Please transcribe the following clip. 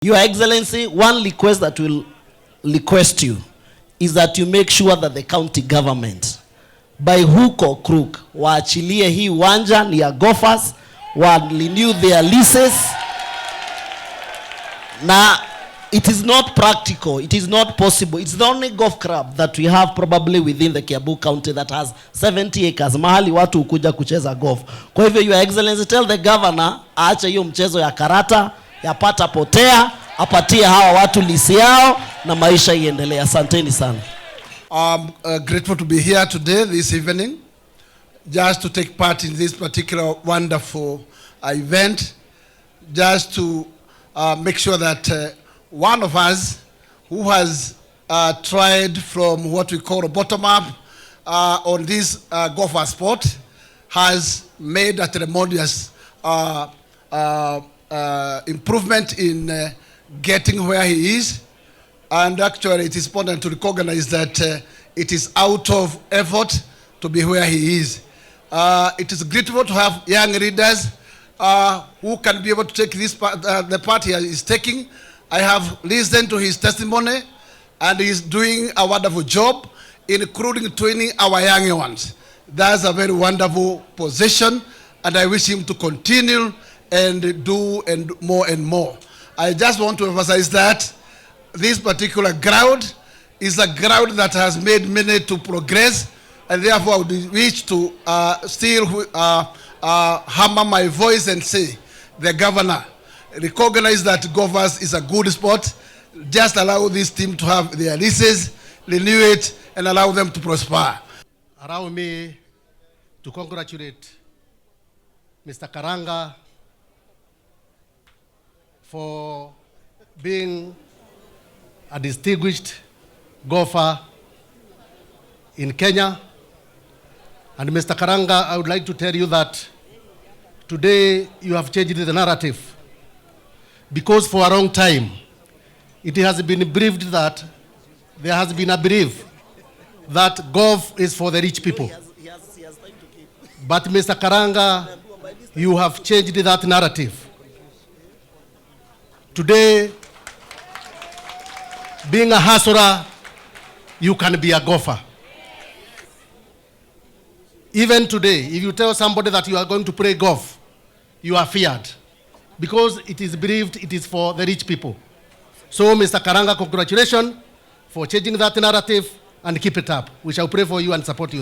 Your Excellency, one request that will request you is that you make sure that the county government by hook or crook waachilie hii uwanja ni ya golfers, wa renew their leases. Na it is not practical, it is not possible. It's the only golf club that we have probably within the Kiambu county that has 70 acres. Mahali watu ukuja kucheza golf. Kwa hivyo Your Excellency, tell the governor aache hiyo mchezo ya karata, ya pata potea, apatie hawa watu lisi yao na maisha iendelee. Asanteni sana. I'm grateful to be here today, this evening, just to take part in this particular wonderful event, just to make sure that one of us who has tried from what we call a bottom-up on this golfer sport has made a tremendous improvement in getting where he is. And actually it is important to recognize that it is out of effort to be where he is. It is grateful to have young leaders who can be able to take this the part he is taking. I have listened to his testimony and he is doing a wonderful job, including training our young ones. That's a very wonderful position, and I wish him to continue and do more and more. I just want to emphasize that this particular ground is a ground that has made many to progress, and therefore I would wish to still hammer my voice and say, the governor, recognize that golfers is a good sport. Just allow this team to have their leases, renew it, and allow them to prosper. Allow me to congratulate Mr. Karanga for being a distinguished golfer in Kenya. And Mr. Karanga, I would like to tell you that today you have changed the narrative, because for a long time it has been believed that there has been a belief that golf is for the rich people. But Mr. Karanga, you have changed that narrative. Today, being a hustler, you can be a golfer. Even today, if you tell somebody that you are going to play golf, you are feared, because it is believed it is for the rich people. So, Mr. Karanga, congratulations for changing that narrative, and keep it up. We shall pray for you and support you.